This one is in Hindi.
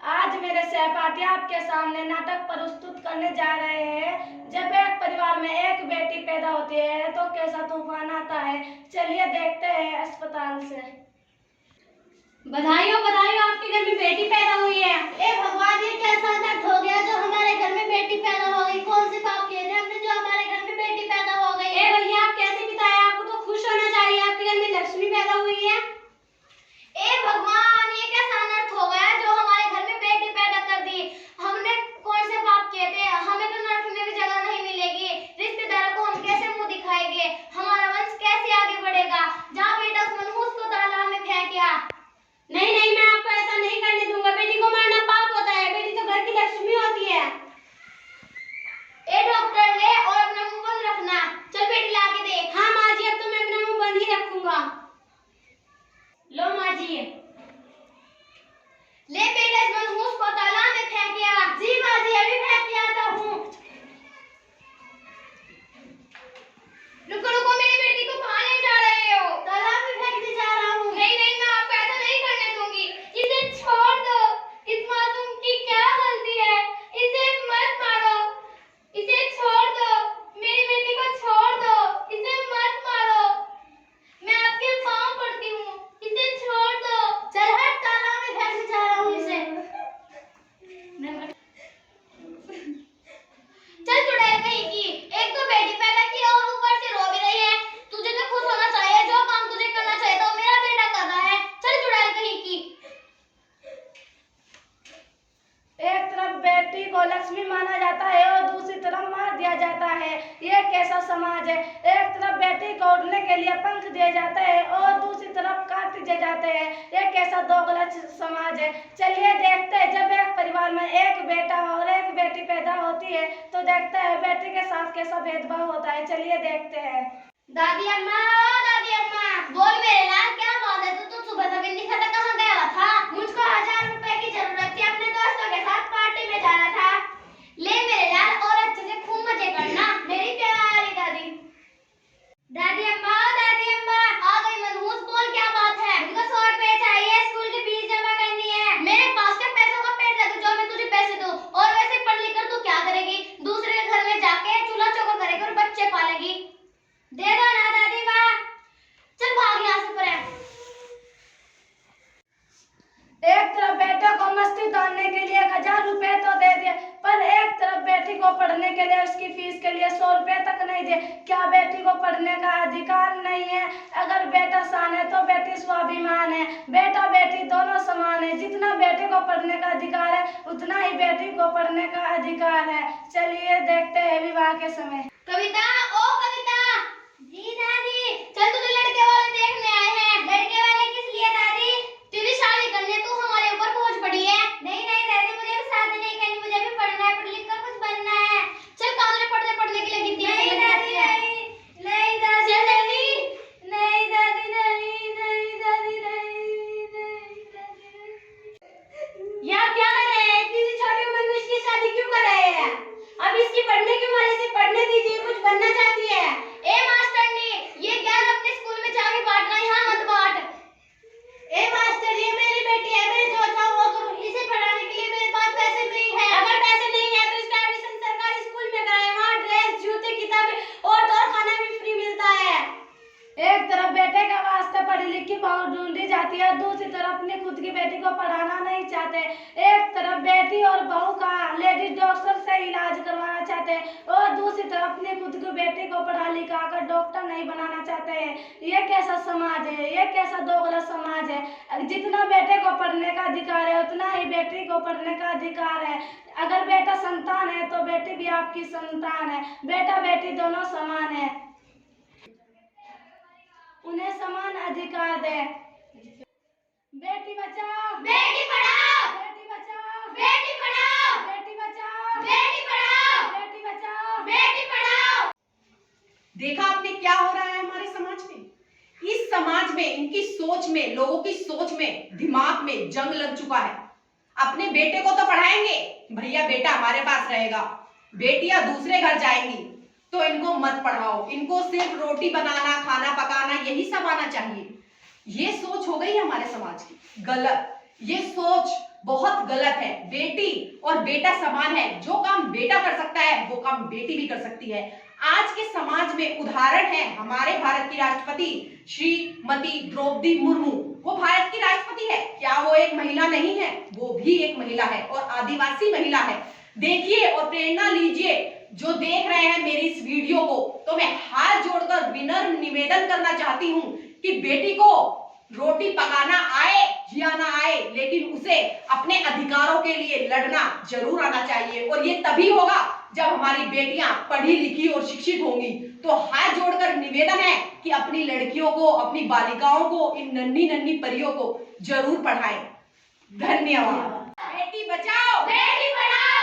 आज मेरे सहपाठी आपके सामने नाटक प्रस्तुत करने जा रहे हैं। जब एक परिवार में एक बेटी पैदा होती है तो कैसा तूफान आता है, चलिए देखते हैं अस्पताल से। बधाई हो आपके घर में बेटी पैदा हुई है। ए भगवान, ये कैसा अनर्थ हो गया जो हमारे घर में बेटी पैदा हो गई। कौन से पाप किए थे हमने जो हमारे घर में बेटी पैदा हो गई। ए भैया, आप कैसे बिताए? आपको तो खुश होना चाहिए, आपके घर में लक्ष्मी पैदा हुई है। ए भगवान, ये कैसा अनर्थ हो गया जो हमारे घर में बेटी पैदा कर दी। हमने कौन से पाप किए थे? हमें तो नर्क में भी जगह नहीं मिलेगी। रिश्तेदारों को हम कैसे मुंह दिखाएंगे? हमारा वंश कैसे आगे बढ़ेगा? जहाँ बेटा मनहूस को तालाब में फेंकिया। नहीं, मैं आपको ऐसा नहीं करने दूंगा। बेटी को मारना पाप होता है। बेटी तो घर की लक्ष्मी होती है। ए डॉक्टर, ले और अपना मुंह बंद रखना। चल बेटी ला के दे। हाँ माँ जी, अब तो मैं अपना मुंह बंद ही रखूंगा। लो माँ जी। ले बेटा, इस मनहूस को तालाब में फेंकिया। जी माँ जी, अभी फेंक के आता हूँ। रुको, मेरी बेटी को कहाँ ले जा रहे हो? तालाब में फेंकने जा रहा हूँ। नहीं, मैं आपको ऐसा नहीं करने दूंगी। इसे छोड़ दो। इस मासूम की क्या गलती है? इसे मत मारो। इसे छोड़ दो। मेरी बेटी को छोड़ दो। इसे मत मारो। मैं आपके पाँव पड़ती हूँ। इसे छोड़ दो। चल हट, तालाब में फेंकने जा रहा हूँ इसे। चल चुड़ैल कहीं की, एक तो बेटी पैदा की और ऊपर से रो भी रही है। तुझे तो खुश होना चाहिए, जो काम तुझे करना चाहिए तो मेरा बेटा कर रहा है। चल चुड़ैल कहीं की। एक तरफ बेटी को लक्ष्मी माना जाता है और दूसरी तरफ मार दिया जाता है। ये कैसा समाज है? एक तरफ बेटी को उड़ने के लिए पंख दिए जाते हैं और दूसरी तरफ काट दिए जाते हैं। ये कैसा दोगला समाज है? चलिए देखते हैं। जब एक परिवार में एक बेटा और एक बेटी पैदा होती है तो देखते हैं बेटी के साथ कैसा भेदभाव होता है। चलिए देखते हैं। दादी अम्मा, बोल मेरे लाल, क्या बात है? तू सुबह से बिंदी खाता कहाँ गया हुआ था? मुझको 1000 रुपए की जरूरत थी, अपने दोस्तों के साथ पार्टी में जाना था। ले मेरे लाल, और अच्छे से खूब मजे करना मेरी प्यारी दादी। दादी अम्मा, आ गई मनहूस, बोल क्या बात है? मुझको 100 रुपए चाहिए, स्कूल की फीस जमा करनी है। मेरे पास क्या पैसों का पेट लगे जो मैं तुझे पैसे दूं? और वैसे पढ़ लिख कर तू क्या करेगी? दूसरे के घर में जाके चूल्हा चौका करेगी और बच्चे पालेगी। दे दो ना दादी माँ। चल भाग यहाँ से परे। एक तरफ बेटे को मस्ती उतारने के लिए 1000 रुपए तो दे दिए, पर एक तरफ बेटी को पढ़ने के लिए उसकी फीस के लिए 100 रुपए तक नहीं दिए। क्या बेटी को पढ़ने का अधिकार नहीं है? अगर बेटा सान है तो बेटी स्वाभिमान है। बेटा बेटी दोनों समान है। जितना बेटे को पढ़ने का अधिकार है उतना ही बेटी को पढ़ने का अधिकार है। चलिए देखते हैं विवाह के समय। कविता, ओ कविता। जी दादी। चल तुझे लड़के वाले देखने आए हैं। लड़के वाले किस लिए दादी? तेरी शादी करने तू हमारे ऊपर बोझ पड़ी है। नहीं दादी, मुझे भी शादी नहीं करनी, मुझे भी पढ़ना है, पढ़ लिख कर कुछ बनना है। चल कॉलेज पढ़ने के लिए गिनती है। नहीं दादी, नहीं दादी, चल जल्दी। नहीं दादी, नहीं दादी। यार क्या कर रहे हैं? इतनी सी छोटी उम्र में इसकी शादी क्यों कर रहे हैं? अब इसकी पढ़ने की उम्र है, इसे पढ़ने दीजिए, कुछ बनना चाहती है। ए मास्टरनी, ये ज्ञान अपने स्कूल में जाके बांटना, यहाँ मत बांट। ए मास्टर, ये मेरी बेटी है, मैं जो चाहूँ वो करूँ। इसे पढ़ाने के लिए मेरे पास पैसे नहीं है। अगर पैसे नहीं है तो इसका एडमिशन सरकारी स्कूल में कराएं। वहाँ ड्रेस, जूते, किताबें और तो और खाना भी फ्री मिलता है। एक तरफ बेटे के वास्ते पढ़ी लिखी बहू ढूंढी जाती है, दूसरी तरफ अपनी खुद की बेटी को पढ़ाना नहीं चाहते। एक तरफ बेटी और बहू का लेडीज डॉक्टर से इलाज करवाना चाहते हैं और दूसरी तरफ अपनी खुद की बेटी को पढ़ा लिखा कर डॉक्टर नहीं बनाना चाहते हैं। ये कैसा समाज है? ये कैसा दोगला समाज है? जितना बेटे को पढ़ने का अधिकार है उतना ही बेटी को पढ़ने का अधिकार है। अगर बेटा संतान है तो बेटी भी आपकी संतान है। बेटा बेटी दोनों समान है, उन्हें समान अधिकार दे। बेटी बचाओ, बेटी पढ़ाओ, बेटी बचाओ, बेटी पढ़ाओ, बेटी बचाओ, बेटी पढ़ाओ, बेटी बचाओ, बेटी पढ़ाओ। देखा आपने क्या हो रहा है हमारे समाज में? इस समाज में, इनकी सोच में, लोगों की सोच में, दिमाग में जंग लग चुका है। अपने बेटे को तो पढ़ाएंगे, भैया बेटा हमारे पास रहेगा, बेटियां दूसरे घर जाएंगी तो इनको मत पढ़ाओ, इनको सिर्फ रोटी बनाना, खाना पकाना यही सब आना चाहिए। ये सोच हो गई हमारे समाज की गलत। ये सोच बहुत गलत है। बेटी और बेटा समान है। जो काम बेटा कर सकता है वो काम बेटी भी कर सकती है। आज के समाज में उदाहरण है हमारे भारत की राष्ट्रपति श्रीमती द्रौपदी मुर्मू। वो भारत की राष्ट्रपति है। क्या वो एक महिला नहीं है? वो भी एक महिला है और आदिवासी महिला है। देखिए और प्रेरणा लीजिए। जो देख रहे हैं मेरी इस वीडियो को, तो मैं हाथ जोड़कर विनम्र निवेदन करना चाहती हूँ कि बेटी को रोटी पकाना आए या ना आए, लेकिन उसे अपने अधिकारों के लिए लड़ना जरूर आना चाहिए। और ये तभी होगा जब हमारी बेटियां पढ़ी लिखी और शिक्षित होंगी। तो हाथ जोड़कर निवेदन है कि अपनी लड़कियों को, अपनी बालिकाओं को, इन नन्ही नन्ही परियों को जरूर पढ़ाएं। धन्यवाद। बेटी बचाओ, बेटी पढ़ाओ।